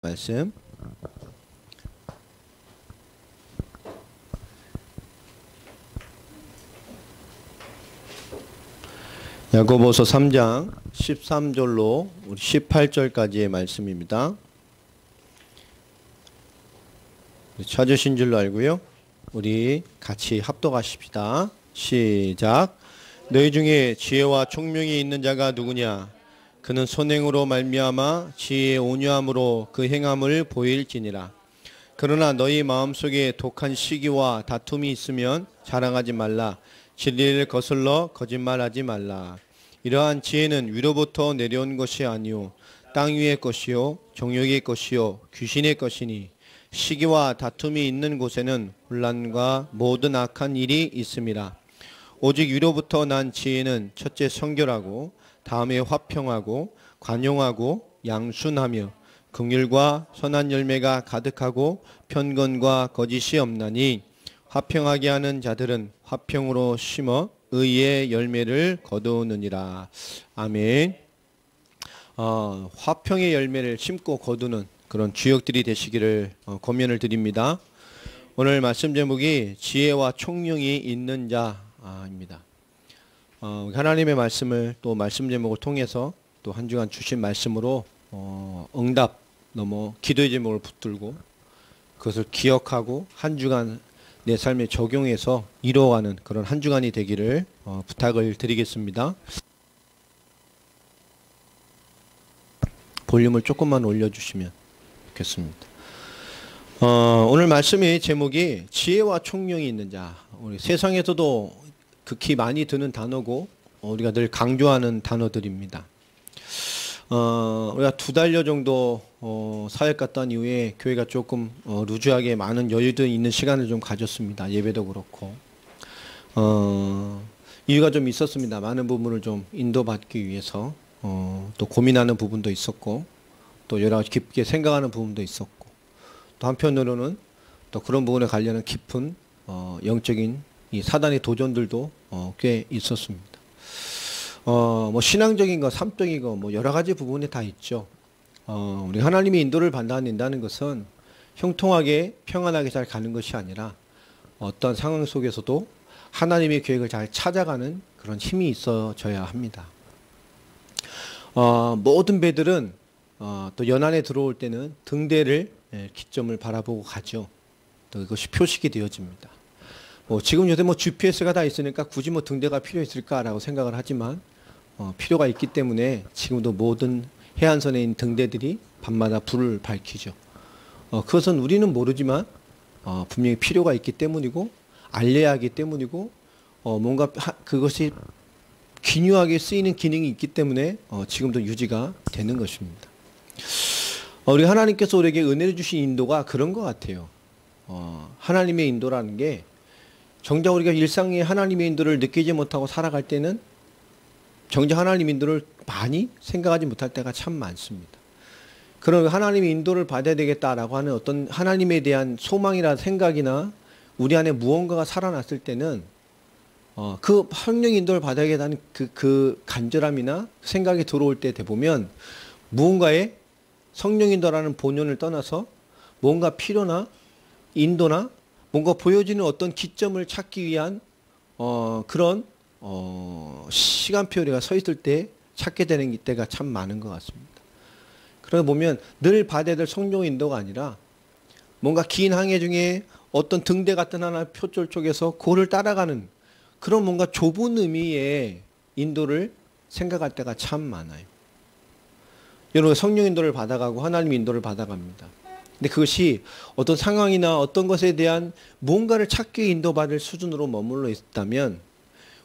말씀. 야고보서 3장 13절로 18절까지의 말씀입니다. 찾으신 줄로 알고요. 우리 같이 합독하십시다. 시작. 너희 중에 지혜와 총명이 있는 자가 누구냐? 그는 선행으로 말미암아 지혜의 온유함으로 그 행함을 보일지니라. 그러나 너희 마음속에 독한 시기와 다툼이 있으면 자랑하지 말라. 진리를 거슬러 거짓말하지 말라. 이러한 지혜는 위로부터 내려온 것이 아니요 땅 위의 것이요 정욕의 것이요 귀신의 것이니 시기와 다툼이 있는 곳에는 혼란과 모든 악한 일이 있음이라. 오직 위로부터 난 지혜는 첫째 성결하고 다음에 화평하고 관용하고 양순하며 긍휼과 선한 열매가 가득하고 편견과 거짓이 없나니 화평하게 하는 자들은 화평으로 심어 의의 열매를 거두느니라. 아멘. 화평의 열매를 심고 거두는 그런 주역들이 되시기를 권면을 드립니다. 오늘 말씀 제목이 지혜와 총명이 있는 자입니다. 하나님의 말씀을 또 말씀 제목을 통해서 또 한 주간 주신 말씀으로 응답 기도의 제목을 붙들고 그것을 기억하고 한 주간 내 삶에 적용해서 이루어가는 그런 한 주간이 되기를 부탁을 드리겠습니다. 볼륨을 조금만 올려주시면 좋겠습니다. 오늘 말씀의 제목이 지혜와 총명이 있는 자. 우리 세상에서도 극히 많이 드는 단어고 우리가 늘 강조하는 단어들입니다. 우리가 2달여 정도 사역 갔다 온 이후에 교회가 조금 루즈하게 많은 여유도 있는 시간을 좀 가졌습니다. 예배도 그렇고 이유가 좀 있었습니다. 많은 부분을 좀 인도받기 위해서 또 고민하는 부분도 있었고 또 여러 가지 깊게 생각하는 부분도 있었고 또 한편으로는 또 그런 부분에 관련한 깊은 영적인 이 사단의 도전들도 꽤 있었습니다. 신앙적인 거, 삶적인 거, 여러 가지 부분이 다 있죠. 우리 하나님의 인도를 받는다는 것은 형통하게, 평안하게 잘 가는 것이 아니라 어떤 상황 속에서도 하나님의 계획을 잘 찾아가는 그런 힘이 있어져야 합니다. 모든 배들은 또 연안에 들어올 때는 등대를 기점을 바라보고 가죠. 또 이것이 표식이 되어집니다. 지금 요새 GPS가 다 있으니까 굳이 등대가 필요 있을까라고 생각을 하지만 필요가 있기 때문에 지금도 모든 해안선에 있는 등대들이 밤마다 불을 밝히죠. 그것은 우리는 모르지만 분명히 필요가 있기 때문이고 알려야 하기 때문이고 뭔가 그것이 기묘하게 쓰이는 기능이 있기 때문에 지금도 유지가 되는 것입니다. 우리 하나님께서 우리에게 은혜를 주신 인도가 그런 것 같아요. 하나님의 인도라는 게 정작 우리가 일상의 하나님의 인도를 느끼지 못하고 살아갈 때는 정작 하나님의 인도를 많이 생각하지 못할 때가 참 많습니다. 그럼 하나님의 인도를 받아야 되겠다라고 하는 어떤 하나님에 대한 소망이나 생각이나 우리 안에 무언가가 살아났을 때는 그 성령 인도를 받아야겠다는 그 간절함이나 생각이 들어올 때 보면 무언가의 성령 인도라는 본연을 떠나서 뭔가 필요나 인도나 뭔가 보여지는 어떤 기점을 찾기 위한 그런 시간표 우리가 서 있을 때 찾게 되는 때가 참 많은 것 같습니다. 그러다 보면 늘 받아야 될 성령 인도가 아니라 뭔가 긴 항해 중에 어떤 등대 같은 하나 표절 쪽에서 그를 따라가는 그런 뭔가 좁은 의미의 인도를 생각할 때가 참 많아요. 여러분 성령 인도를 받아가고 하나님 인도를 받아갑니다. 근데 그것이 어떤 상황이나 어떤 것에 대한 뭔가를 찾기 위해 인도받을 수준으로 머물러 있다면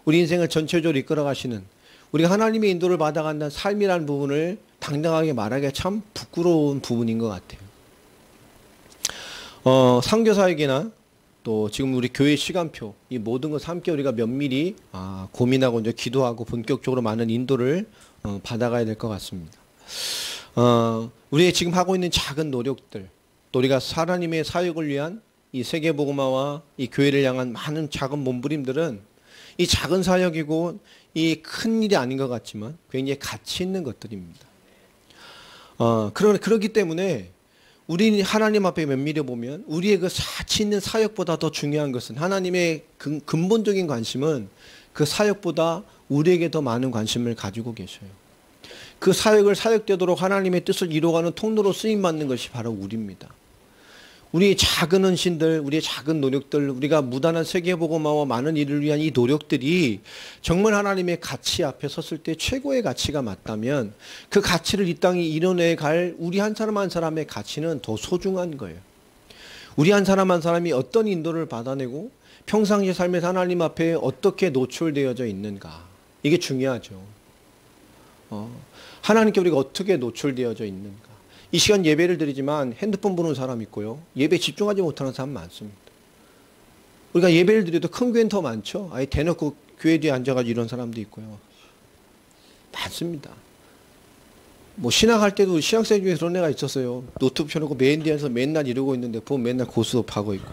우리 인생을 전체적으로 이끌어가시는 우리가 하나님의 인도를 받아간다는 삶이라는 부분을 당당하게 말하기가 참 부끄러운 부분인 것 같아요. 선교사에게나 또 지금 우리 교회 시간표 이 모든 것 함께 우리가 면밀히 고민하고 이제 기도하고 본격적으로 많은 인도를 받아가야 될 것 같습니다. 우리 지금 하고 있는 작은 노력들 또 우리가 하나님의 사역을 위한 이 세계복음화와 이 교회를 향한 많은 작은 몸부림들은 이 작은 사역이고 이 큰 일이 아닌 것 같지만 굉장히 가치 있는 것들입니다. 그렇기 때문에 우리 하나님 앞에 면밀히 보면 우리의 그 사치 있는 사역보다 더 중요한 것은 하나님의 근본적인 관심은 그 사역보다 우리에게 더 많은 관심을 가지고 계셔요. 그 사역을 사역되도록 하나님의 뜻을 이루어가는 통로로 쓰임받는 것이 바로 우리입니다. 우리의 작은 헌신들, 우리의 작은 노력들, 우리가 무단한 세계복음화와 많은 일을 위한 이 노력들이 정말 하나님의 가치 앞에 섰을 때 최고의 가치가 맞다면 그 가치를 이 땅에 이뤄내 갈 우리 한 사람 한 사람의 가치는 더 소중한 거예요. 우리 한 사람 한 사람이 어떤 인도를 받아내고 평상시 삶에서 하나님 앞에 어떻게 노출되어져 있는가. 이게 중요하죠. 하나님께 우리가 어떻게 노출되어져 있는가. 이 시간 예배를 드리지만 핸드폰 보는 사람 있고요. 예배 집중하지 못하는 사람 많습니다. 우리가 예배를 드려도 큰 교회는 더 많죠. 아예 대놓고 교회 뒤에 앉아가지고 이런 사람도 있고요. 많습니다. 뭐 신학할 때도 신학생 중에 그런 애가 있었어요. 노트북 펴놓고 맨 뒤에서 맨날 이러고 있는데 보면 맨날 고스톱하고 있고.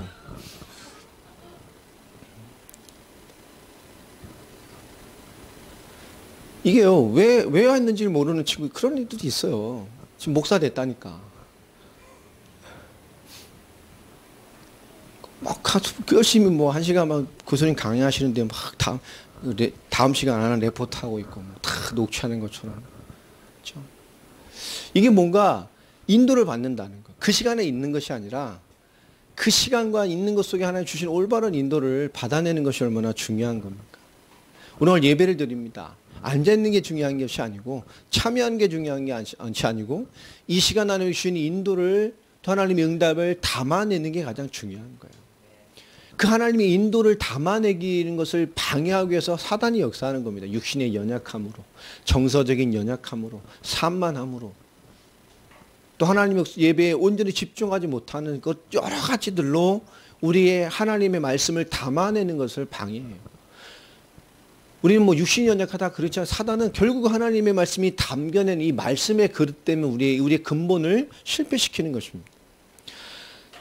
이게요. 왜 왔는지 모르는 친구 그런 애들이 있어요. 지금 목사 됐다니까. 막 열심히 뭐 한 시간 막 교수님 강의하시는데 막 다음 시간 안에 레포트 하고 있고 뭐 다 녹취하는 것처럼. 그렇죠? 이게 뭔가 인도를 받는다는 거. 그 시간에 있는 것이 아니라 그 시간과 있는 것 속에 하나님 주신 올바른 인도를 받아내는 것이 얼마나 중요한 겁니까? 오늘 예배를 드립니다. 앉아있는 게 중요한 것이 아니고 참여하는 게 중요한 게 아니고 이 시간 안에 주신 인도를 또 하나님의 응답을 담아내는 게 가장 중요한 거예요. 그 하나님의 인도를 담아내기는 것을 방해하기 위해서 사단이 역사하는 겁니다. 육신의 연약함으로, 정서적인 연약함으로, 산만함으로, 또 하나님의 예배에 온전히 집중하지 못하는 것 여러 가지들로 우리의 하나님의 말씀을 담아내는 것을 방해해요. 우리는 뭐 육신이 연약하다 그렇지 않아요. 사단은 결국 하나님의 말씀이 담겨낸 이 말씀의 그릇 때문에 우리의 근본을 실패시키는 것입니다.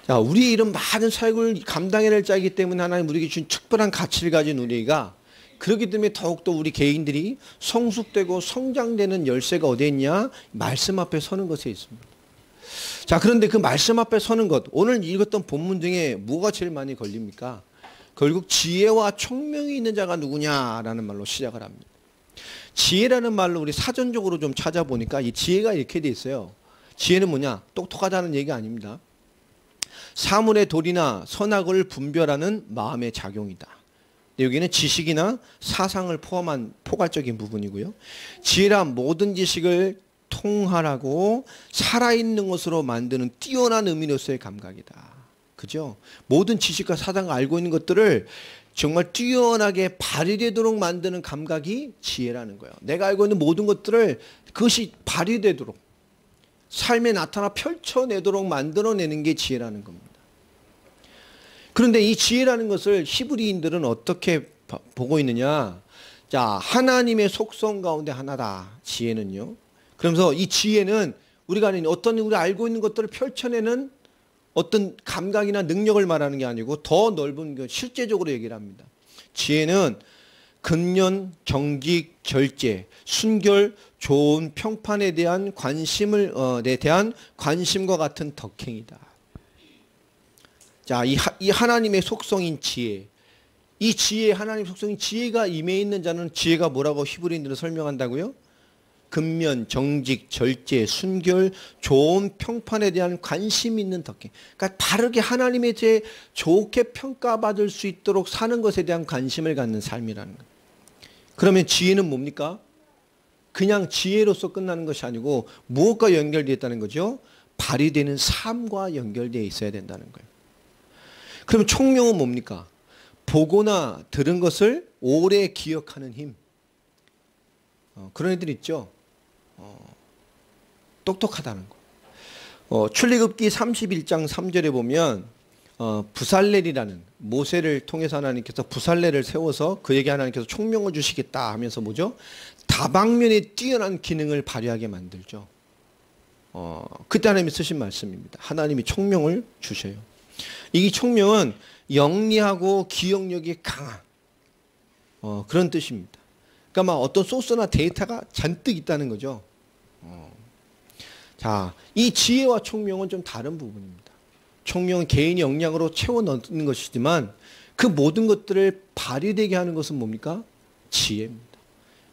자, 우리 이런 많은 사역을 감당해낼 자이기 때문에 하나님 우리에게 주신 특별한 가치를 가진 우리가 그렇기 때문에 더욱더 우리 개인들이 성숙되고 성장되는 열쇠가 어디에 있냐? 말씀 앞에 서는 것에 있습니다. 자, 그런데 그 말씀 앞에 서는 것, 오늘 읽었던 본문 중에 뭐가 제일 많이 걸립니까? 결국 지혜와 총명이 있는 자가 누구냐라는 말로 시작을 합니다. 지혜라는 말로 우리 사전적으로 좀 찾아보니까 이 지혜가 이렇게 돼 있어요. 지혜는 뭐냐? 똑똑하다는 얘기가 아닙니다. 사물의 도리나 선악을 분별하는 마음의 작용이다. 여기는 지식이나 사상을 포함한 포괄적인 부분이고요. 지혜란 모든 지식을 통할하고 살아있는 것으로 만드는 뛰어난 의미로서의 감각이다. 그죠? 모든 지식과 사상을 알고 있는 것들을 정말 뛰어나게 발휘되도록 만드는 감각이 지혜라는 거예요. 내가 알고 있는 모든 것들을 그것이 발휘되도록 삶에 나타나 펼쳐내도록 만들어내는 게 지혜라는 겁니다. 그런데 이 지혜라는 것을 히브리인들은 어떻게 보고 있느냐? 자, 하나님의 속성 가운데 하나다. 지혜는요. 그러면서 이 지혜는 우리가 어떤 우리 알고 있는 것들을 펼쳐내는 어떤 감각이나 능력을 말하는 게 아니고 더 넓은 것, 실제적으로 얘기를 합니다. 지혜는 근면, 정직, 절제, 순결, 좋은 평판에 대한 관심과 같은 덕행이다. 자, 이 하나님의 속성인 지혜, 이 지혜, 하나님의 속성인 지혜가 임해 있는 자는 지혜가 뭐라고 히브리인들은 설명한다고요? 근면, 정직, 절제, 순결, 좋은 평판에 대한 관심 있는 덕행. 그러니까 바르게 하나님의 죄 좋게 평가받을 수 있도록 사는 것에 대한 관심을 갖는 삶이라는 거예요. 그러면 지혜는 뭡니까? 그냥 지혜로서 끝나는 것이 아니고 무엇과 연결되어 있다는 거죠? 발휘되는 삶과 연결되어 있어야 된다는 거예요. 그러면 총명은 뭡니까? 보거나 들은 것을 오래 기억하는 힘. 그런 애들 있죠. 똑똑하다는 거. 출애굽기 31장 3절에 보면 부살렐이라는 모세를 통해서 하나님께서 부살렐을 세워서 그에게 하나님께서 총명을 주시겠다 하면서 뭐죠? 다방면에 뛰어난 기능을 발휘하게 만들죠. 그때 하나님이 쓰신 말씀입니다. 하나님이 총명을 주셔요. 이 총명은 영리하고 기억력이 강한 그런 뜻입니다. 그러니까 막 어떤 소스나 데이터가 잔뜩 있다는 거죠. 자, 이 지혜와 총명은 좀 다른 부분입니다. 총명은 개인의 역량으로 채워 넣는 것이지만 그 모든 것들을 발휘되게 하는 것은 뭡니까? 지혜입니다.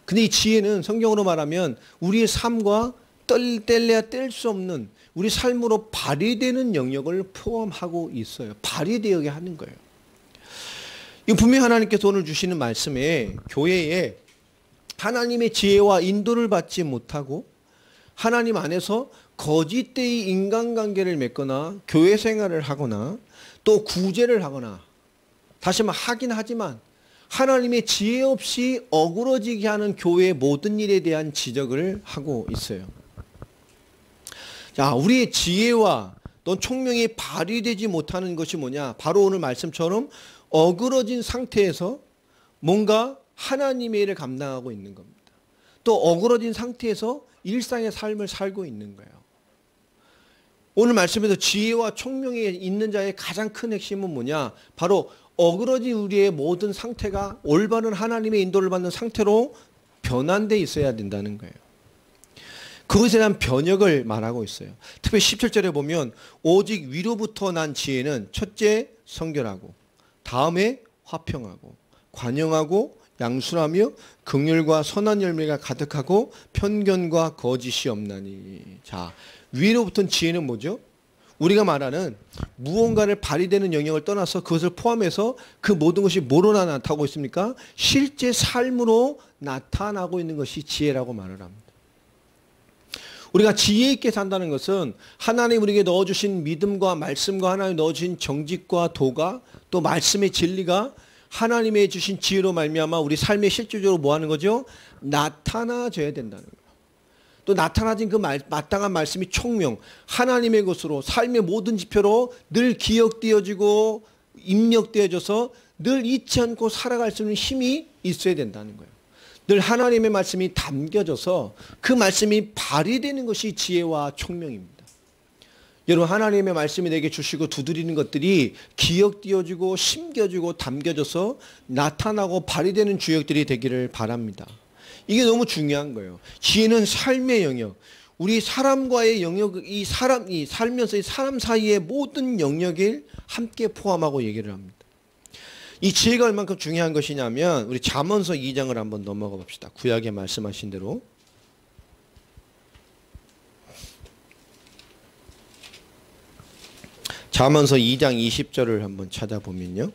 근데 이 지혜는 성경으로 말하면 우리의 삶과 뗄래야 뗄 수 없는 우리 삶으로 발휘되는 영역을 포함하고 있어요. 발휘되게 하는 거예요. 이 분명히 하나님께서 오늘 주시는 말씀에 교회에 하나님의 지혜와 인도를 받지 못하고 하나님 안에서 거짓되이 인간관계를 맺거나 교회 생활을 하거나 또 구제를 하거나 다시 말해 하긴 하지만 하나님의 지혜 없이 어그러지게 하는 교회의 모든 일에 대한 지적을 하고 있어요. 자, 우리의 지혜와 또 총명이 발휘되지 못하는 것이 뭐냐? 바로 오늘 말씀처럼 어그러진 상태에서 뭔가 하나님의 일을 감당하고 있는 겁니다. 또 어그러진 상태에서 일상의 삶을 살고 있는 거예요. 오늘 말씀에서 지혜와 총명이 있는 자의 가장 큰 핵심은 뭐냐? 바로 어그러진 우리의 모든 상태가 올바른 하나님의 인도를 받는 상태로 변환되어 있어야 된다는 거예요. 그것에 대한 변혁을 말하고 있어요. 특별히 17절에 보면 오직 위로부터 난 지혜는 첫째 성결하고 다음에 화평하고 관용하고 양순하며 긍휼과 선한 열매가 가득하고 편견과 거짓이 없나니. 자, 위로부터는 지혜는 뭐죠? 우리가 말하는 무언가를 발휘되는 영역을 떠나서 그것을 포함해서 그 모든 것이 뭐로 나타나고 있습니까? 실제 삶으로 나타나고 있는 것이 지혜라고 말을 합니다. 우리가 지혜 있게 산다는 것은 하나님 우리에게 넣어주신 믿음과 말씀과 하나님 넣어주신 정직과 도가 또 말씀의 진리가 하나님의 주신 지혜로 말미암아 우리 삶에 실질적으로 뭐 하는 거죠? 나타나져야 된다는 거예요. 또 나타나진 그 마땅한 말씀이 총명, 하나님의 것으로 삶의 모든 지표로 늘 기억되어지고 입력되어져서 늘 잊지 않고 살아갈 수 있는 힘이 있어야 된다는 거예요. 늘 하나님의 말씀이 담겨져서 그 말씀이 발휘되는 것이 지혜와 총명입니다. 여러분, 하나님의 말씀이 내게 주시고 두드리는 것들이 기억되어지고 심겨지고 담겨져서 나타나고 발휘되는 주역들이 되기를 바랍니다. 이게 너무 중요한 거예요. 지혜는 삶의 영역, 우리 사람과의 영역, 이 살면서 이 사람 사이의 모든 영역을 함께 포함하고 얘기를 합니다. 이 지혜가 얼만큼 중요한 것이냐면 우리 잠언서 2장을 한번 넘어가 봅시다. 구약에 말씀하신 대로. 잠언서 2장 20절을 한번 찾아보면요.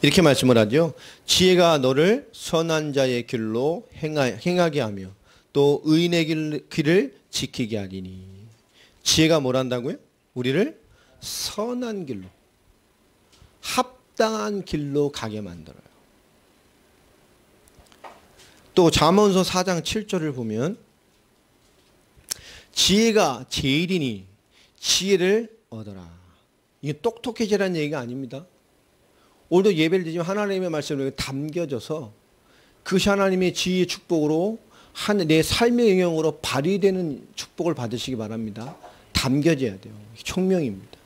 이렇게 말씀을 하죠. 지혜가 너를 선한 자의 길로 행하게 하며 또 의인의 길을 지키게 하리니. 지혜가 뭘 한다고요? 우리를 선한 길로, 합당한 길로 가게 만들어요. 또 잠언서 4장 7절을 보면 지혜가 제일이니 지혜를 얻어라. 이게 똑똑해지라는 얘기가 아닙니다. 오늘도 예배를 드리면 하나님의 말씀을 담겨져서 그것이 하나님의 지혜의 축복으로 내 삶의 영역으로 발휘되는 축복을 받으시기 바랍니다. 담겨져야 돼요. 총명입니다.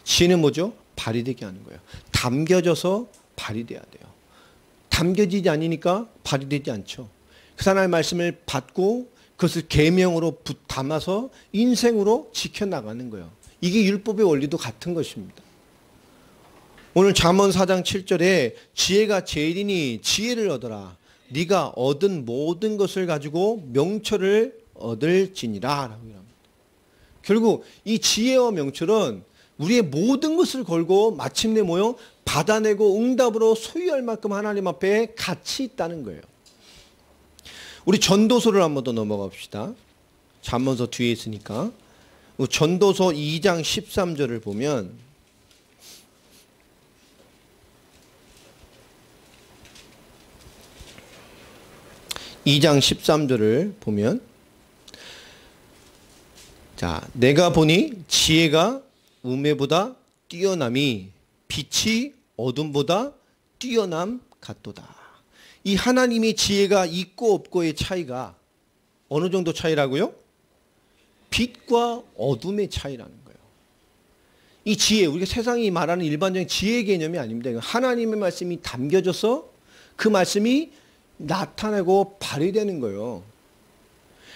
지혜는 뭐죠? 발휘되게 하는 거예요. 담겨져서 발휘돼야 돼요. 담겨지지 않으니까 발휘되지 않죠. 그 하나님의 말씀을 받고 그것을 계명으로 담아서 인생으로 지켜나가는 거예요. 이게 율법의 원리도 같은 것입니다. 오늘 잠언 4장 7절에 지혜가 제일이니 지혜를 얻어라. 네가 얻은 모든 것을 가지고 명철을 얻을지니라 라고 합니다. 결국 이 지혜와 명철은 우리의 모든 것을 걸고 마침내 뭐요? 받아내고 응답으로 소유할 만큼 하나님 앞에 가치 있다는 거예요. 우리 전도서를 한번 더 넘어가 봅시다. 잠언서 뒤에 있으니까. 전도서 2장 13절을 보면 자, 내가 보니 지혜가 우매보다 뛰어남이 빛이 어둠보다 뛰어남 같도다. 이 하나님의 지혜가 있고 없고의 차이가 어느 정도 차이라고요? 빛과 어둠의 차이라는 거예요. 이 지혜, 우리가 세상이 말하는 일반적인 지혜 개념이 아닙니다. 하나님의 말씀이 담겨져서 그 말씀이 나타내고 발휘되는 거예요.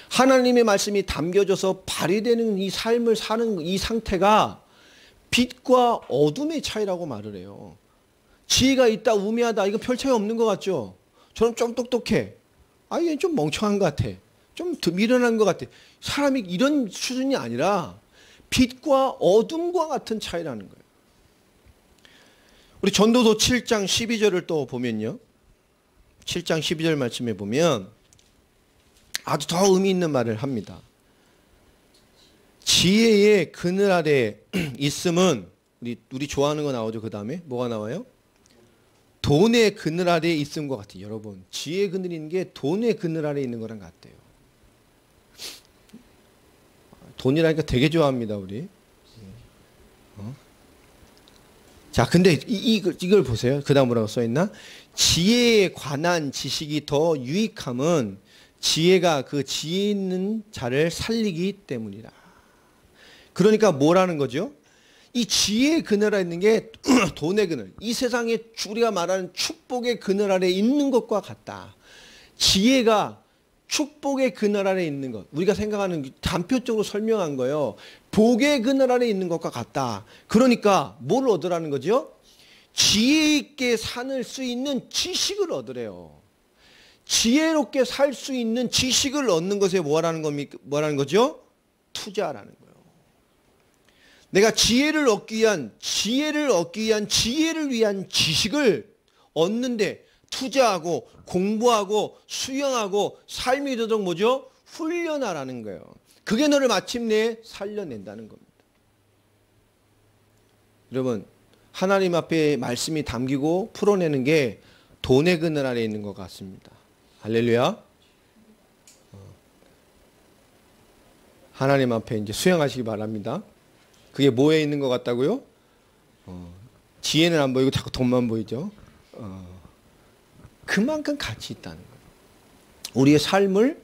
하나님의 말씀이 담겨져서 발휘되는 이 삶을 사는 이 상태가 빛과 어둠의 차이라고 말을 해요. 지혜가 있다, 우매하다, 이거 별 차이 없는 것 같죠? 저는 좀 똑똑해. 아, 얘 좀 멍청한 것 같아. 좀 미련한 것 같아. 사람이 이런 수준이 아니라 빛과 어둠과 같은 차이라는 거예요. 우리 전도서 7장 12절을 또 보면요. 7장 12절 말씀에 보면 아주 더 의미 있는 말을 합니다. 지혜의 그늘 아래 있음은 우리 좋아하는 거 나오죠. 그 다음에 뭐가 나와요? 돈의 그늘 아래에 있음 것 같아요. 여러분, 지혜의 그늘이 있는 게 돈의 그늘 아래에 있는 거랑 같대요. 돈이라니까 되게 좋아합니다, 우리. 자, 근데 이걸 보세요. 그 다음 뭐라고 써있나? 지혜에 관한 지식이 더 유익함은 지혜가 그 지혜 있는 자를 살리기 때문이라. 그러니까 뭐라는 거죠? 이 지혜의 그늘 아래 있는 게 돈의 그늘, 이 세상에 우리가 말하는 축복의 그늘 아래 있는 것과 같다. 지혜가 축복의 그늘 아래 있는 것, 우리가 생각하는 단표적으로 설명한 거예요. 복의 그늘 아래 있는 것과 같다. 그러니까 뭘 얻으라는 거죠? 지혜 있게 살 수 있는 지식을 얻으래요. 지혜롭게 살 수 있는 지식을 얻는 것에 뭐라는 거죠? 투자라는 거예요. 내가 지혜를 얻기 위한 지혜를 위한 지식을 얻는데 투자하고 공부하고 수영하고 삶이 되도록 뭐죠? 훈련하라는 거예요. 그게 너를 마침내 살려낸다는 겁니다. 여러분, 하나님 앞에 말씀이 담기고 풀어내는 게 돈의 그늘 아래 있는 것 같습니다. 할렐루야. 하나님 앞에 이제 수행하시기 바랍니다. 그게 뭐에 있는 것 같다고요? 지혜는 안 보이고 자꾸 돈만 보이죠. 그만큼 가치 있다는 거예요. 우리의 삶을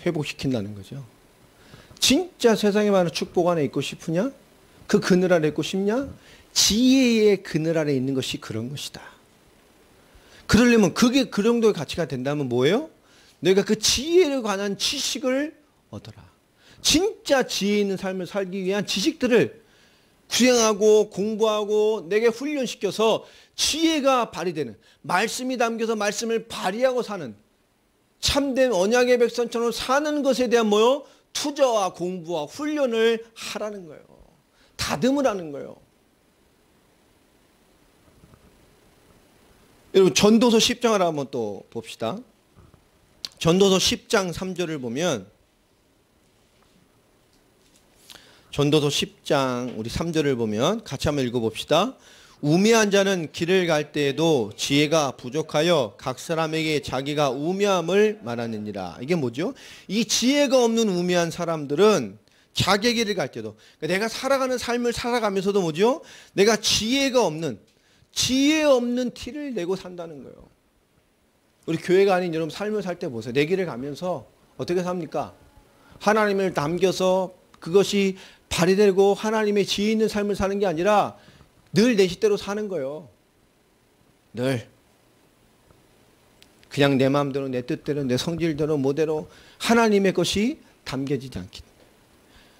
회복시킨다는 거죠. 진짜 세상에 많은 축복 안에 있고 싶으냐? 그 그늘 아래 있고 싶냐? 지혜의 그늘 아래 있는 것이 그런 것이다. 그러려면 그게 그 정도의 가치가 된다면 뭐예요? 너희가 그 지혜에 관한 지식을 얻어라. 진짜 지혜 있는 삶을 살기 위한 지식들을 수행하고 공부하고 내게 훈련시켜서 지혜가 발휘되는, 말씀이 담겨서 말씀을 발휘하고 사는 참된 언약의 백성처럼 사는 것에 대한 뭐요? 투자와 공부와 훈련을 하라는 거예요. 다듬으라는 거예요. 여러분, 전도서 10장을 한번 또 봅시다. 전도서 10장 3절을 보면, 전도서 10장 우리 3절을 보면 같이 한번 읽어봅시다. 우매한 자는 길을 갈 때에도 지혜가 부족하여 각 사람에게 자기가 우매함을 말하느니라. 이게 뭐죠? 이 지혜가 없는 우매한 사람들은 자기 길을 갈 때도, 그러니까 내가 살아가는 삶을 살아가면서도 뭐죠? 내가 지혜 없는 티를 내고 산다는 거예요. 우리 교회가 아닌 여러분 삶을 살 때 보세요. 내 길을 가면서 어떻게 삽니까? 하나님을 남겨서 그것이 발휘되고 하나님의 지혜 있는 삶을 사는 게 아니라 늘 내 식대로 사는 거예요. 늘. 그냥 내 마음대로, 내 뜻대로, 내 성질대로, 뭐대로 하나님의 것이 담겨지지 않기.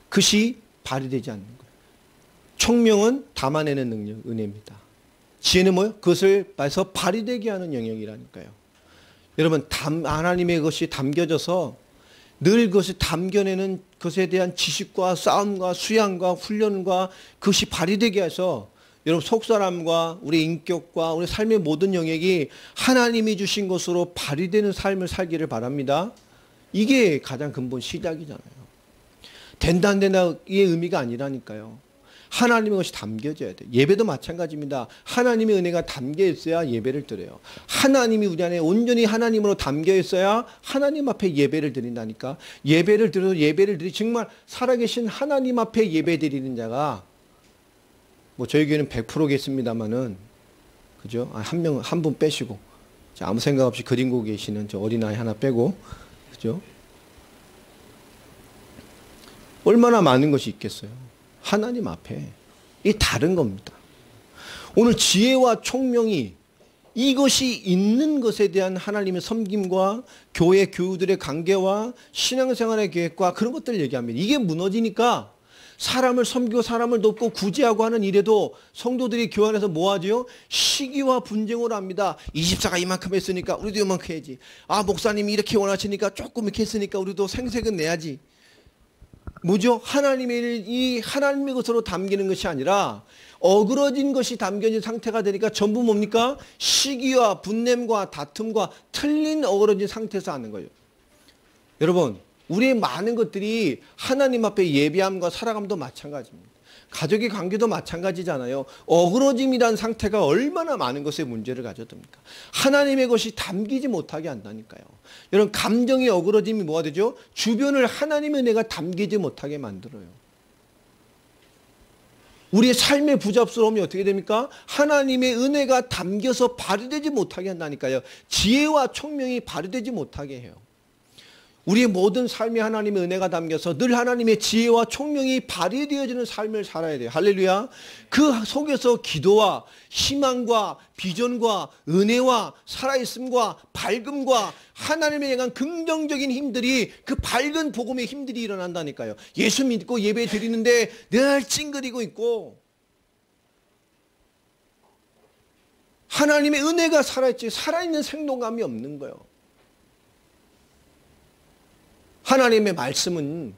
그것이 발휘되지 않는 거예요. 총명은 담아내는 능력, 은혜입니다. 지혜는 뭐예요? 그것을 해서 발휘되게 하는 영역이라니까요. 여러분, 하나님의 것이 담겨져서 늘 그것을 담겨내는 것에 대한 지식과 싸움과 수양과 훈련과 그것이 발휘되게 해서 여러분 속사람과 우리 인격과 우리 삶의 모든 영역이 하나님이 주신 것으로 발휘되는 삶을 살기를 바랍니다. 이게 가장 근본 시작이잖아요. 된다 안 된다의 의미가 아니라니까요. 하나님의 것이 담겨져야 돼요. 예배도 마찬가지입니다. 하나님의 은혜가 담겨 있어야 예배를 드려요. 하나님이 우리 안에 온전히 하나님으로 담겨 있어야 하나님 앞에 예배를 드린다니까. 예배를 드리 정말 살아계신 하나님 앞에 예배 드리는 자가 뭐 저희 교회는 100%겠습니다만은 그죠? 한 분 빼시고 아무 생각 없이 그리고 계시는 저 어린아이 하나 빼고 그죠? 얼마나 많은 것이 있겠어요. 하나님 앞에 이 다른 겁니다. 오늘 지혜와 총명이 이것이 있는 것에 대한 하나님의 섬김과 교회 교우들의 관계와 신앙생활의 계획과 그런 것들을 얘기합니다. 이게 무너지니까 사람을 섬기고 사람을 돕고 구제하고 하는 일에도 성도들이 교회 안에서 뭐 하죠? 시기와 분쟁을 합니다. 24가 이만큼 했으니까 우리도 이만큼 해야지. 아, 목사님이 이렇게 원하시니까 조금 이렇게 했으니까 우리도 생색은 내야지. 뭐죠? 하나님의 것으로 담기는 것이 아니라 어그러진 것이 담겨진 상태가 되니까 전부 뭡니까? 시기와 분냄과 다툼과 틀린 어그러진 상태에서 하는 거예요. 여러분, 우리의 많은 것들이 하나님 앞에 예비함과 살아감도 마찬가지입니다. 가족의 관계도 마찬가지잖아요. 어그러짐이란 상태가 얼마나 많은 것에 문제를 가져듭니까? 하나님의 것이 담기지 못하게 한다니까요. 여러분, 감정의 어그러짐이 뭐가 되죠? 주변을 하나님의 은혜가 담기지 못하게 만들어요. 우리의 삶의 부잡스러움이 어떻게 됩니까? 하나님의 은혜가 담겨서 발휘되지 못하게 한다니까요. 지혜와 총명이 발휘되지 못하게 해요. 우리의 모든 삶에 하나님의 은혜가 담겨서 늘 하나님의 지혜와 총명이 발휘되어지는 삶을 살아야 돼요. 할렐루야. 그 속에서 기도와 희망과 비전과 은혜와 살아있음과 밝음과 하나님에 대한 긍정적인 힘들이, 그 밝은 복음의 힘들이 일어난다니까요. 예수 믿고 예배 드리는데 늘 찡그리고 있고 하나님의 은혜가 살아있지 살아있는 생동감이 없는 거예요. 하나님의 말씀은,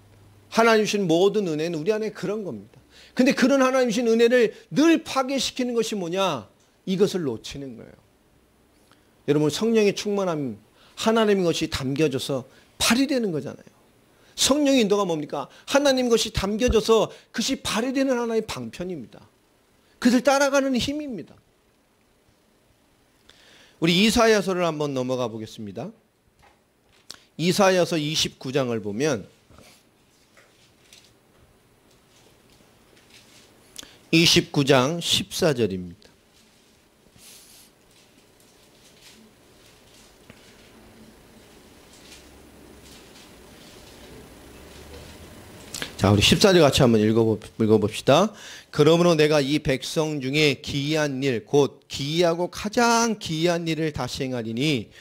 하나님 주신 모든 은혜는 우리 안에 그런 겁니다. 근데 그런 하나님 주신 은혜를 늘 파괴시키는 것이 뭐냐? 이것을 놓치는 거예요. 여러분, 성령의 충만함, 하나님의 것이 담겨져서 발휘되는 거잖아요. 성령의 인도가 뭡니까? 하나님 것이 담겨져서 그것이 발휘되는 하나의 방편입니다. 그것을 따라가는 힘입니다. 우리 이사야서를 한번 넘어가 보겠습니다. 이사야서 29장을 보면 29장 14절입니다. 자, 우리 14절 같이 한번 읽어봅시다. 그러므로 내가 이 백성 중에 기이한 일, 곧 기이하고 가장 기이한 일을 다시 행하리니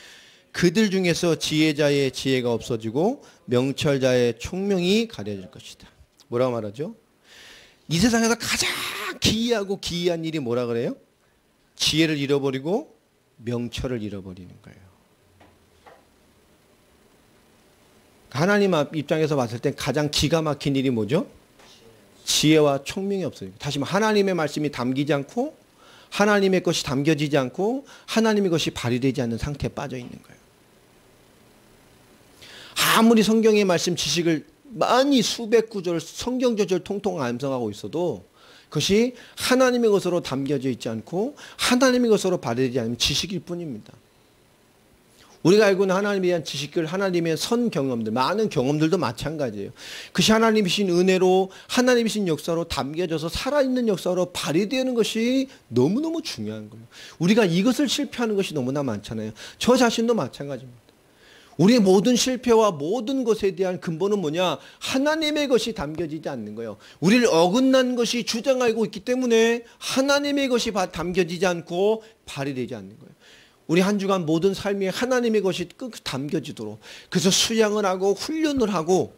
그들 중에서 지혜자의 지혜가 없어지고 명철자의 총명이 가려질 것이다. 뭐라고 말하죠? 이 세상에서 가장 기이하고 기이한 일이 뭐라 그래요? 지혜를 잃어버리고 명철을 잃어버리는 거예요. 하나님 입장에서 봤을 때 가장 기가 막힌 일이 뭐죠? 지혜와 총명이 없어요. 다시 말해 하나님의 말씀이 담기지 않고 하나님의 것이 담겨지지 않고 하나님의 것이 발휘되지 않는 상태에 빠져 있는 거예요. 아무리 성경의 말씀 지식을 많이 수백 구절 성경 저절 통통 암송하고 있어도 그것이 하나님의 것으로 담겨져 있지 않고 하나님의 것으로 발휘되지 않으면 지식일 뿐입니다. 우리가 알고 있는 하나님에 대한 지식들, 하나님의 선 경험들, 많은 경험들도 마찬가지예요. 그것이 하나님이신 은혜로, 하나님이신 역사로 담겨져서 살아있는 역사로 발휘되는 것이 너무너무 중요한 거예요. 우리가 이것을 실패하는 것이 너무나 많잖아요. 저 자신도 마찬가지입니다. 우리의 모든 실패와 모든 것에 대한 근본은 뭐냐? 하나님의 것이 담겨지지 않는 거예요. 우리를 어긋난 것이 주장하고 있기 때문에 하나님의 것이 담겨지지 않고 발휘되지 않는 거예요. 우리 한 주간 모든 삶에 하나님의 것이 끝까지 담겨지도록, 그래서 수양을 하고 훈련을 하고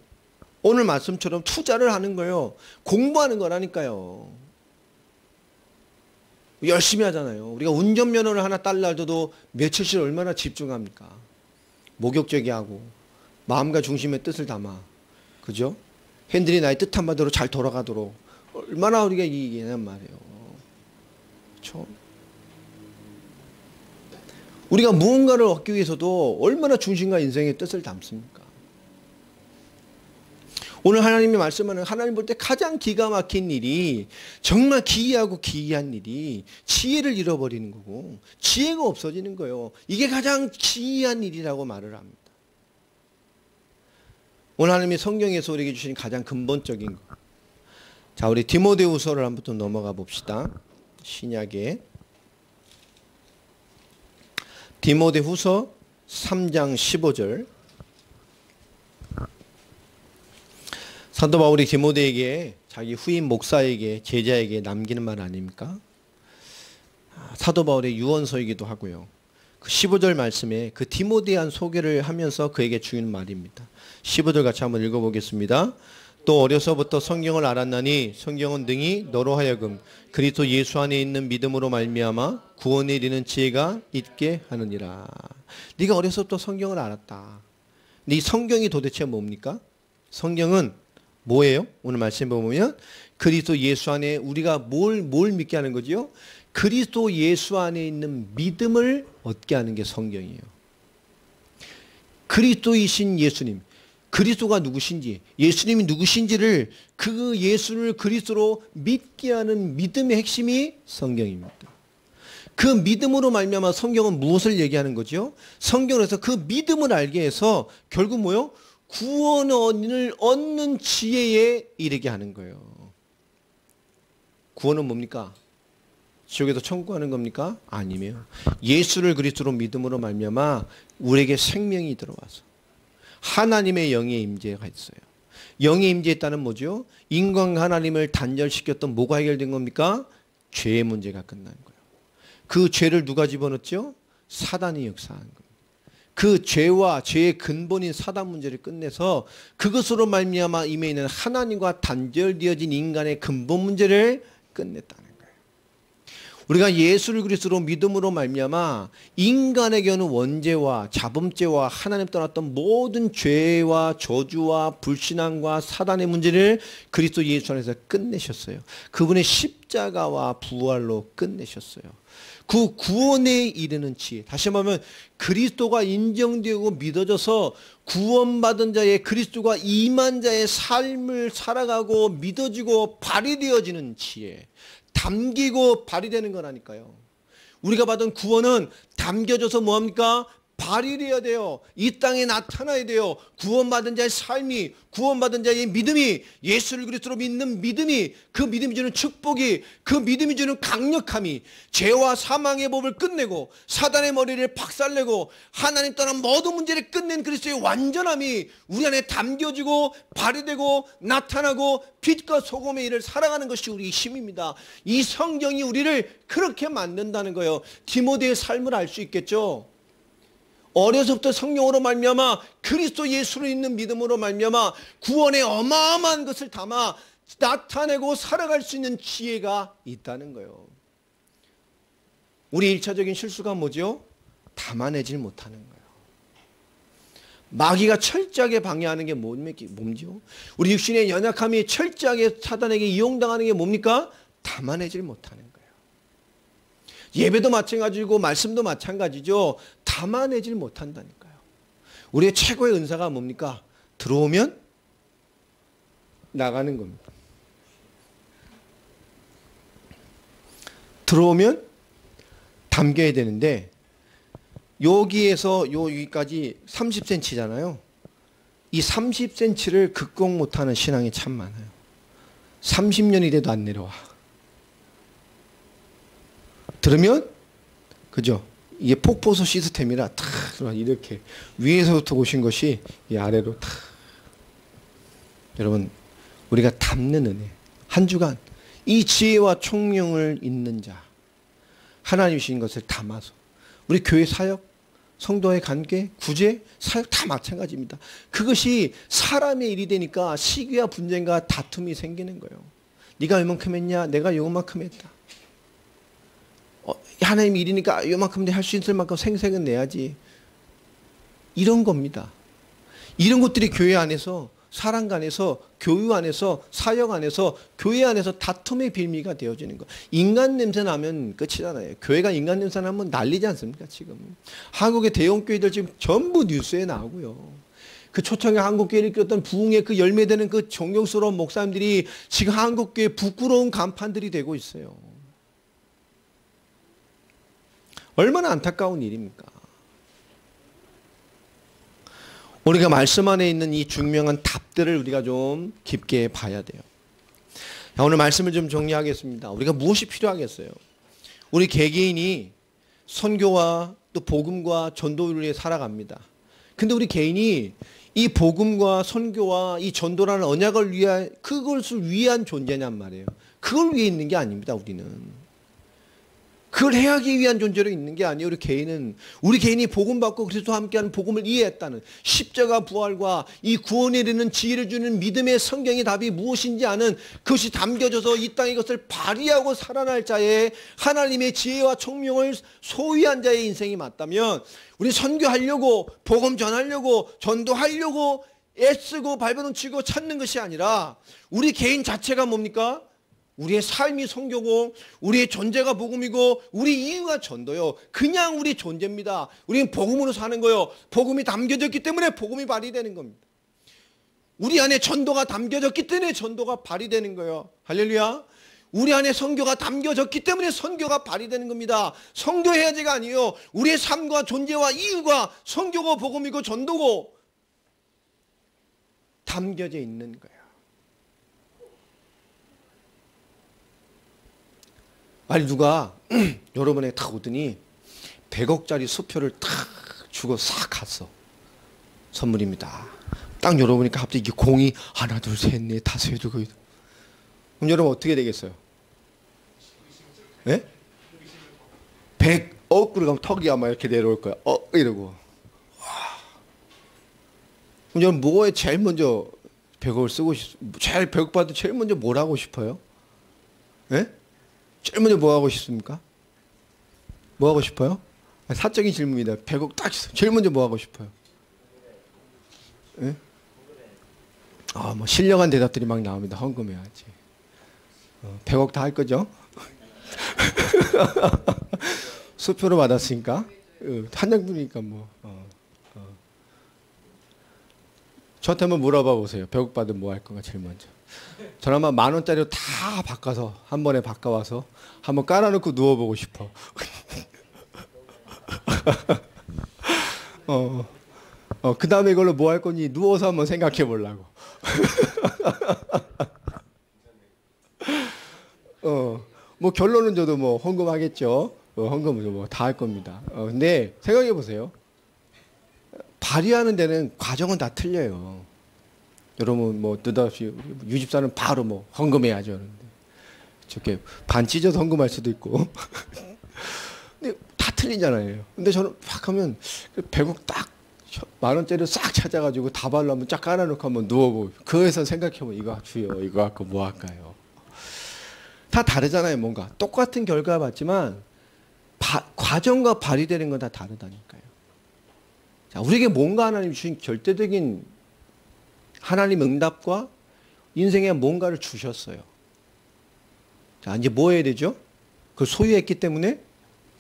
오늘 말씀처럼 투자를 하는 거예요. 공부하는 거라니까요. 열심히 하잖아요. 우리가 운전면허를 하나 딸라도 며칠씩 얼마나 집중합니까? 목욕제기 하고 마음과 중심의 뜻을 담아, 그죠? 핸들이 나의 뜻한 바대로 잘 돌아가도록 얼마나 우리가 이기냔 말이에요. 그렇죠? 우리가 무언가를 얻기 위해서도 얼마나 중심과 인생의 뜻을 담습니까? 오늘 하나님이 말씀하는, 하나님 볼 때 가장 기가 막힌 일이, 정말 기이하고 기이한 일이 지혜를 잃어버리는 거고 지혜가 없어지는 거예요. 이게 가장 기이한 일이라고 말을 합니다. 오늘 하나님이 성경에서 우리에게 주신 가장 근본적인 것. 자, 우리 디모데후서를 한번 또 넘어가 봅시다. 신약에 디모데후서 3장 15절. 사도 바울이 디모데에게, 자기 후임 목사에게, 제자에게 남기는 말 아닙니까? 사도 바울의 유언서이기도 하고요. 그 15절 말씀에 그 디모데에 대한 소개를 하면서 그에게 주는 말입니다. 15절 같이 한번 읽어보겠습니다. 또 어려서부터 성경을 알았나니 성경은 능히 너로 하여금 그리스도 예수 안에 있는 믿음으로 말미암아 구원에 이르는 지혜가 있게 하느니라. 네가 어려서부터 성경을 알았다. 근데 이 성경이 도대체 뭡니까? 성경은 뭐예요? 오늘 말씀 보면 그리스도 예수 안에 우리가 뭘 믿게 하는 거지요? 그리스도 예수 안에 있는 믿음을 얻게 하는 게 성경이에요. 그리스도이신 예수님, 그리스도가 누구신지, 예수님이 누구신지를 그 예수를 그리스도로 믿게 하는 믿음의 핵심이 성경입니다. 그 믿음으로 말미암아 성경은 무엇을 얘기하는 거죠? 성경에서 그 믿음을 알게 해서 결국 뭐요? 구원을 얻는 지혜에 이르게 하는 거예요. 구원은 뭡니까? 지옥에서 천국 가는 겁니까? 아니며 예수를 그리스도로 믿음으로 말미암아 우리에게 생명이 들어와서 하나님의 영의 임재가 있어요. 영의 임재했다는 뭐죠? 인간과 하나님을 단절시켰던 뭐가 해결된 겁니까? 죄의 문제가 끝난 거예요. 그 죄를 누가 집어넣었죠? 사단이 역사한 겁니다. 그 죄와 죄의 근본인 사단 문제를 끝내서 그것으로 말미암아 임해 있는 하나님과 단절되어진 인간의 근본 문제를 끝냈다는 거예요. 우리가 예수를 그리스도로 믿음으로 말미암아 인간에게는 원죄와 자범죄와 하나님 떠났던 모든 죄와 저주와 불신앙과 사단의 문제를 그리스도 예수 안에서 끝내셨어요. 그분의 십자가와 부활로 끝내셨어요. 그 구원에 이르는 지혜, 다시 말하면 그리스도가 인정되고 믿어져서 구원받은 자의 그리스도가 임한 자의 삶을 살아가고 믿어지고 발휘되어지는 지혜, 담기고 발휘되는 거라니까요. 우리가 받은 구원은 담겨져서 뭐합니까? 발휘되어야 돼요. 이 땅에 나타나야 돼요. 구원받은 자의 삶이, 구원받은 자의 믿음이, 예수를 그리스도로 믿는 믿음이, 그 믿음이 주는 축복이, 그 믿음이 주는 강력함이 죄와 사망의 법을 끝내고 사단의 머리를 박살내고 하나님 떠난 모든 문제를 끝낸 그리스도의 완전함이 우리 안에 담겨지고 발휘되고 나타나고 빛과 소금의 일을 살아가는 것이 우리의 힘입니다. 이 성경이 우리를 그렇게 만든다는 거예요. 디모데의 삶을 알 수 있겠죠. 어려서부터 성령으로 말미암아 그리스도 예수를 있는 믿음으로 말미암아 구원의 어마어마한 것을 담아 나타내고 살아갈 수 있는 지혜가 있다는 거예요. 우리 1차적인 실수가 뭐죠? 담아내질 못하는 거예요. 마귀가 철저하게 방해하는 게 뭐죠? 우리 육신의 연약함이 철저하게 사단에게 이용당하는 게 뭡니까? 담아내질 못하는 거예요. 예배도 마찬가지고 말씀도 마찬가지죠. 담아내질 못한다니까요. 우리의 최고의 은사가 뭡니까? 들어오면 나가는 겁니다. 들어오면 담겨야 되는데 여기에서 여기까지 30cm잖아요. 이 30cm를 극복 못하는 신앙이 참 많아요. 30년이 돼도 안 내려와. 들으면 그죠? 이게 폭포수 시스템이라 탁 이렇게 위에서부터 오신 것이 이 아래로 탁. 여러분 우리가 담는 은혜 한 주간 이 지혜와 총명을 잇는 자 하나님 주신 것을 담아서 우리 교회 사역 성도의 관계 구제 사역 다 마찬가지입니다. 그것이 사람의 일이 되니까 시기와 분쟁과 다툼이 생기는 거예요. 네가 이만큼 했냐 내가 이만큼 했다. 하나님 일이니까 이만큼 할 수 있을 만큼 생색은 내야지. 이런 겁니다. 이런 것들이 교회 안에서 사람 안에서 교유 안에서 사역 안에서 교회 안에서 다툼의 빌미가 되어지는 거. 인간 냄새 나면 끝이잖아요. 교회가 인간 냄새 나면 난리지 않습니까? 지금 한국의 대형 교회들 지금 전부 뉴스에 나오고요. 그 초창기 한국교회를 이끌었던 부흥의 그 열매되는 그 존경스러운 목사님들이 지금 한국교회 부끄러운 간판들이 되고 있어요. 얼마나 안타까운 일입니까? 우리가 말씀 안에 있는 이 중명한 답들을 우리가 좀 깊게 봐야 돼요. 자, 오늘 말씀을 좀 정리하겠습니다. 우리가 무엇이 필요하겠어요? 우리 개개인이 선교와 또 복음과 전도를 위해 살아갑니다. 근데 우리 개인이 이 복음과 선교와 이 전도라는 언약을 위한 그것을 위한 존재냔 말이에요. 그걸 위해 있는 게 아닙니다. 우리는. 그걸 해하기 위한 존재로 있는 게 아니에요. 우리 개인이 복음 받고 그리스도와 함께하는 복음을 이해했다는 십자가 부활과 이 구원에 이르는 지혜를 주는 믿음의 성경의 답이 무엇인지 아는 그것이 담겨져서 이 땅에 이것을 발휘하고 살아날 자의 하나님의 지혜와 총명을 소유한 자의 인생이 맞다면, 우리 선교하려고 복음 전하려고 전도하려고 애쓰고 발버둥 치고 찾는 것이 아니라 우리 개인 자체가 뭡니까? 우리의 삶이 선교고 우리의 존재가 복음이고 우리 이유가 전도요. 그냥 우리 존재입니다. 우리는 복음으로 사는 거요. 복음이 담겨졌기 때문에 복음이 발휘되는 겁니다. 우리 안에 전도가 담겨졌기 때문에 전도가 발휘되는 거예요. 할렐루야. 우리 안에 선교가 담겨졌기 때문에 선교가 발휘되는 겁니다. 선교해야지가 아니에요. 우리의 삶과 존재와 이유가 선교고 복음이고 전도고 담겨져 있는 거예요. 아니 누가 여러분에게 탁 오더니 100억짜리 수표를 탁 주고 싹 갔어. 선물입니다. 딱 열어보니까 갑자기 이게 공이 하나 둘 셋 넷 다섯 여덟 일곱. 그럼 여러분 어떻게 되겠어요? 예? 100억 그러면 턱이 아마 이렇게 내려올 거야. 이러고. 그럼 여러분 뭐에 제일 먼저 100억을 쓰고 제일 100억 받을 제일 먼저 뭘 하고 싶어요? 예? 제일 먼저 뭐 하고 싶습니까? 뭐 하고 싶어요? 사적인 질문입니다. 100억 딱 있어. 제일 먼저 뭐 하고 싶어요? 예? 뭐 신령한 대답들이 막 나옵니다. 헌금해야지. 100억 다 할 거죠? 수표로 받았으니까 한 장뿐이니까 뭐. 저한테 한번 물어봐 보세요. 100억 받으면 뭐 할 건가 제일 먼저. 저는 아마 10,000원짜리로 다 바꿔서 한 번에 바꿔와서 한번 깔아놓고 누워보고 싶어. 그 다음에 이걸로 뭐 할 건지 누워서 한번 생각해 보려고. 뭐 결론은 저도 뭐 헌금하겠죠. 헌금은 뭐 다 할 겁니다. 근데 생각해 보세요. 발휘하는 데는 과정은 다 틀려요. 여러분 뭐 느닷없이 유집사는 바로 뭐 헌금해야죠. 그런데 저렇게 반 찢어서 헌금할 수도 있고. 근데 다 틀리잖아요. 근데 저는 막 하면 100억 딱 10,000원짜리 싹 찾아가지고 다발로 한번 쫙 깔아놓고 한번 누워보고 그거에서 생각해보면 이거 주여 이거 갖고 뭐 할까요? 다 다르잖아요. 뭔가 똑같은 결과 받지만 과정과 발휘되는 건 다 다르다니까요. 자, 우리에게 뭔가 하나님이 주신 절대적인 하나님 응답과 인생에 뭔가를 주셨어요. 자, 이제 뭐 해야 되죠? 그걸 소유했기 때문에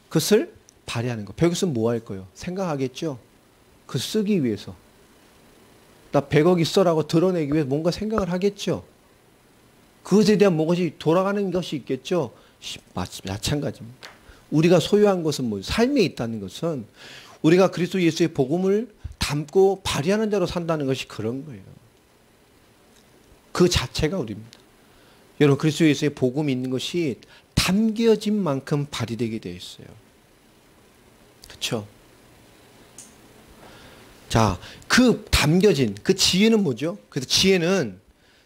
그것을 발휘하는 거. 배우겠으면 뭐 할 거예요? 생각하겠죠? 그 쓰기 위해서. 나 100억 있어라고 드러내기 위해서 뭔가 생각을 하겠죠? 그것에 대한 무엇이 돌아가는 것이 있겠죠? 마찬가지입니다. 우리가 소유한 것은 뭐 삶에 있다는 것은 우리가 그리스도 예수의 복음을 담고 발휘하는 대로 산다는 것이 그런 거예요. 그 자체가 우리입니다. 여러분 그리스도 예수의 복음이 있는 것이 담겨진 만큼 발휘되게 되어 있어요. 그렇죠? 자, 그 담겨진 그 지혜는 뭐죠? 그래서 지혜는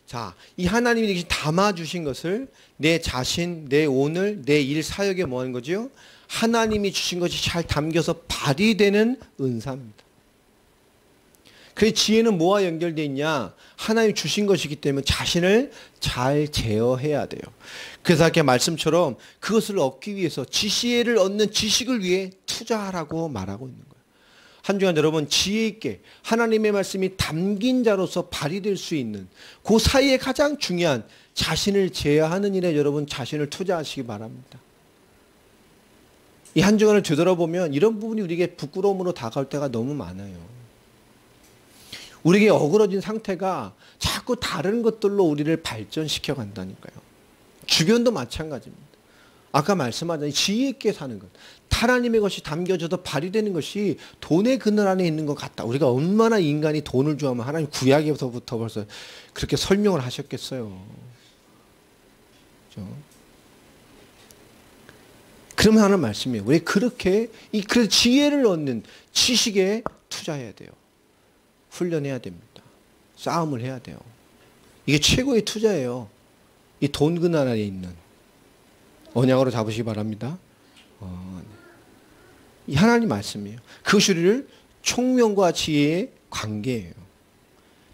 자, 이 하나님이 담아 주신 것을 내 자신, 내 오늘, 내 일 사역에 뭐 하는 거죠? 하나님이 주신 것이 잘 담겨서 발휘되는 은사입니다. 그 지혜는 뭐와 연결되어 있냐? 하나님이 주신 것이기 때문에 자신을 잘 제어해야 돼요. 그래서 아까 말씀처럼 그것을 얻기 위해서 지혜를 얻는 지식을 위해 투자하라고 말하고 있는 거예요. 한 주간 여러분 지혜 있게 하나님의 말씀이 담긴 자로서 발휘될 수 있는 그 사이에 가장 중요한 자신을 제어하는 일에 여러분 자신을 투자하시기 바랍니다. 이 한 주간을 되돌아보면 이런 부분이 우리에게 부끄러움으로 다가올 때가 너무 많아요. 우리에게 어그러진 상태가 자꾸 다른 것들로 우리를 발전시켜 간다니까요. 주변도 마찬가지입니다. 아까 말씀하신 지혜 있게 사는 것. 하나님의 것이 담겨져서 발휘되는 것이 돈의 그늘 안에 있는 것 같다. 우리가 얼마나 인간이 돈을 좋아하면 하나님 구약에서부터 벌써 그렇게 설명을 하셨겠어요. 그렇죠? 그러면 하는 말씀이에요. 우리 그렇게 그 지혜를 얻는 지식에 투자해야 돼요. 훈련해야 됩니다. 싸움을 해야 돼요. 이게 최고의 투자예요. 이 돈 그늘 안에 있는 언약으로 잡으시기 바랍니다. 이 하나님 말씀이에요. 그것이 우리를 총명과 지혜의 관계예요.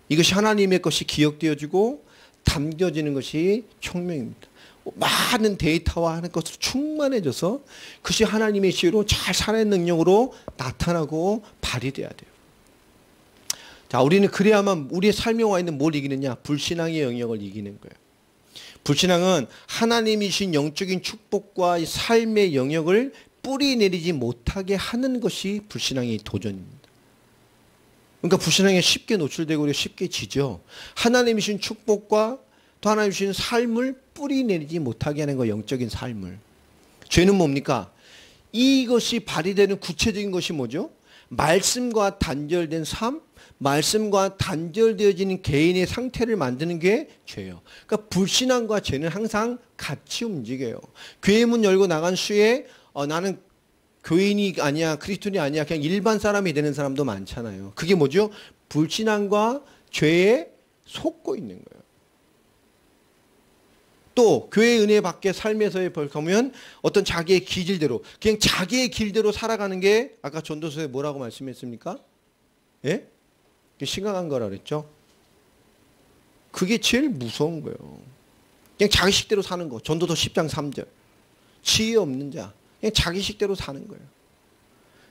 이것이 하나님의 것이 기억되어지고 담겨지는 것이 총명입니다. 많은 데이터와 하는 것으로 충만해져서 그것이 하나님의 지혜로 잘 살아내는 능력으로 나타나고 발휘돼야 돼요. 자, 우리는 그래야만 우리의 삶에 와 있는 뭘 이기느냐? 불신앙의 영역을 이기는 거예요. 불신앙은 하나님이신 영적인 축복과 삶의 영역을 뿌리 내리지 못하게 하는 것이 불신앙의 도전입니다. 그러니까 불신앙에 쉽게 노출되고 우리가 쉽게 지죠. 하나님이신 축복과 또 하나님이신 삶을 뿌리 내리지 못하게 하는 거, 영적인 삶을. 죄는 뭡니까? 이것이 발휘되는 구체적인 것이 뭐죠? 말씀과 단절된 삶, 말씀과 단절되어지는 개인의 상태를 만드는 게 죄예요. 그러니까 불신앙과 죄는 항상 같이 움직여요. 교회 문 열고 나간 수에 나는 교인이 아니야, 그리스도인이 아니야, 그냥 일반 사람이 되는 사람도 많잖아요. 그게 뭐죠? 불신앙과 죄에 속고 있는 거예요. 또 교회의 은혜 밖에 삶에서의 보면 어떤 자기의 기질대로, 그냥 자기의 길대로 살아가는 게 아까 전도서에 뭐라고 말씀했습니까? 예? 심각한 거라 그랬죠. 그게 제일 무서운 거예요. 그냥 자기식대로 사는 거. 전도서 10장 3절. 지혜 없는 자. 그냥 자기식대로 사는 거예요.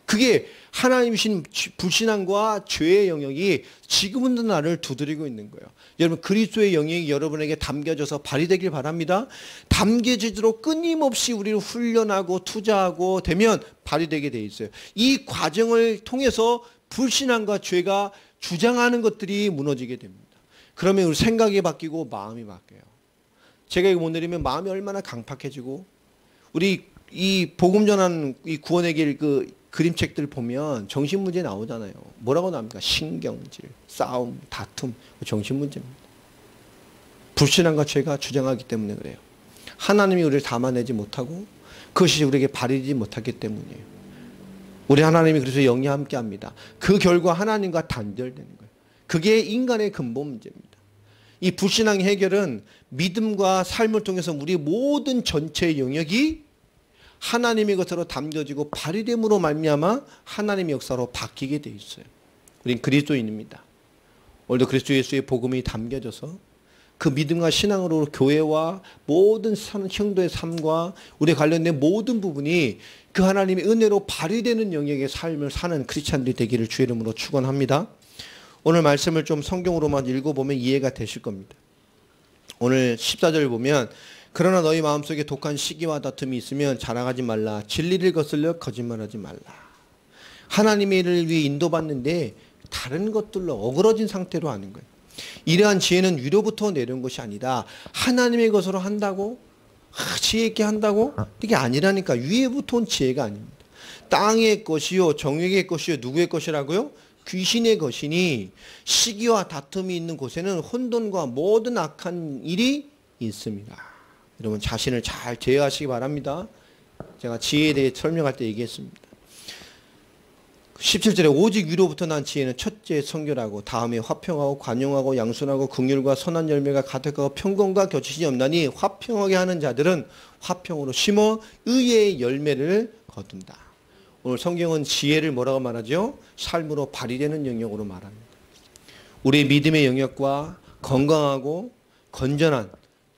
그게 하나님이신 불신앙과 죄의 영역이 지금은 나를 두드리고 있는 거예요. 여러분, 그리스도의 영역이 여러분에게 담겨져서 발휘되길 바랍니다. 담겨지도록 끊임없이 우리를 훈련하고 투자하고 되면 발휘되게 돼 있어요. 이 과정을 통해서 불신앙과 죄가 주장하는 것들이 무너지게 됩니다. 그러면 우리 생각이 바뀌고 마음이 바뀌어요. 제가 이거 못 내리면 마음이 얼마나 강팍해지고, 우리 이 복음 전하는 이 구원의 길 그림책들 보면 정신문제 나오잖아요. 뭐라고 나옵니까? 신경질, 싸움, 다툼, 정신문제입니다. 불신앙과 죄가 주장하기 때문에 그래요. 하나님이 우리를 담아내지 못하고 그것이 우리에게 발휘되지 못하기 때문이에요. 우리 하나님이 그래서 영이 함께 합니다. 그 결과 하나님과 단절되는 거예요. 그게 인간의 근본 문제입니다. 이 불신앙의 해결은 믿음과 삶을 통해서 우리 모든 전체의 영역이 하나님의 것으로 담겨지고 발휘됨으로 말미암아 하나님의 역사로 바뀌게 돼 있어요. 우린 그리스도인입니다. 오늘도 그리스도 예수의 복음이 담겨져서 그 믿음과 신앙으로 교회와 모든 형도의 삶과 우리 관련된 모든 부분이 그 하나님의 은혜로 발휘되는 영역의 삶을 사는 크리스찬들이 되기를 주의 이름으로 축원합니다. 오늘 말씀을 좀 성경으로만 읽어보면 이해가 되실 겁니다. 오늘 14절 보면 그러나 너희 마음속에 독한 시기와 다툼이 있으면 자랑하지 말라. 진리를 거슬려 거짓말하지 말라. 하나님의 일을 위해 인도받는데 다른 것들로 어그러진 상태로 하는 거예요. 이러한 지혜는 위로부터 내려온 것이 아니다. 하나님의 것으로 한다고 지혜 있게 한다고 이게 아니라니까. 위에부터 온 지혜가 아닙니다. 땅의 것이요 정욕의 것이요 누구의 것이라고요? 귀신의 것이니 시기와 다툼이 있는 곳에는 혼돈과 모든 악한 일이 있습니다. 여러분 자신을 잘 제어하시기 바랍니다. 제가 지혜에 대해 설명할 때 얘기했습니다. 17절에 오직 위로부터 난 지혜는 첫째 성결하고 다음에 화평하고 관용하고 양순하고 긍휼과 선한 열매가 가득하고 평강과 교치심이 없나니 화평하게 하는 자들은 화평으로 심어 의의 열매를 거둔다. 오늘 성경은 지혜를 뭐라고 말하죠? 삶으로 발휘되는 영역으로 말합니다. 우리의 믿음의 영역과 건강하고 건전한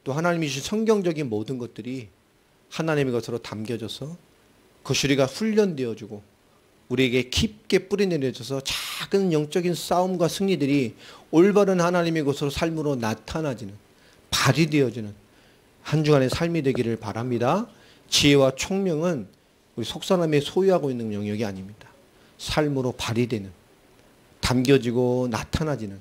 또 하나님이 주신 성경적인 모든 것들이 하나님의 것으로 담겨져서 그것이 우리가 훈련되어주고 우리에게 깊게 뿌리내려져서 작은 영적인 싸움과 승리들이 올바른 하나님의 것으로 삶으로 나타나지는 발휘되어지는 한 주간의 삶이 되기를 바랍니다. 지혜와 총명은 우리 속사람이 소유하고 있는 영역이 아닙니다. 삶으로 발휘되는 담겨지고 나타나지는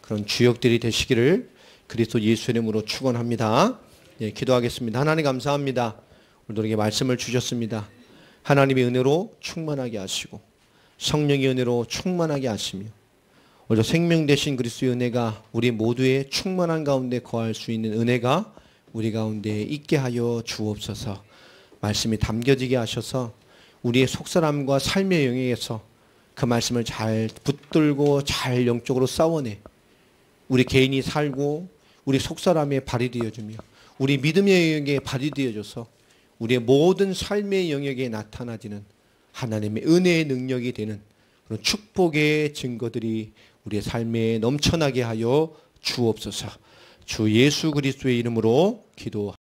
그런 주역들이 되시기를 그리스도 예수 이름으로 축원합니다. 예, 기도하겠습니다. 하나님 감사합니다. 오늘도 우리에게 말씀을 주셨습니다. 하나님의 은혜로 충만하게 하시고 성령의 은혜로 충만하게 하시며 오늘 생명 되신 그리스도의 은혜가 우리 모두의 충만한 가운데 거할 수 있는 은혜가 우리 가운데 있게 하여 주옵소서. 말씀이 담겨지게 하셔서 우리의 속사람과 삶의 영역에서 그 말씀을 잘 붙들고 잘 영적으로 싸워내 우리 개인이 살고 우리 속사람에 발휘되어주며 우리 믿음의 영역에 발휘되어져서 우리의 모든 삶의 영역에 나타나지는 하나님의 은혜의 능력이 되는 그런 축복의 증거들이 우리의 삶에 넘쳐나게 하여 주옵소서. 주 예수 그리스도의 이름으로 기도합니다.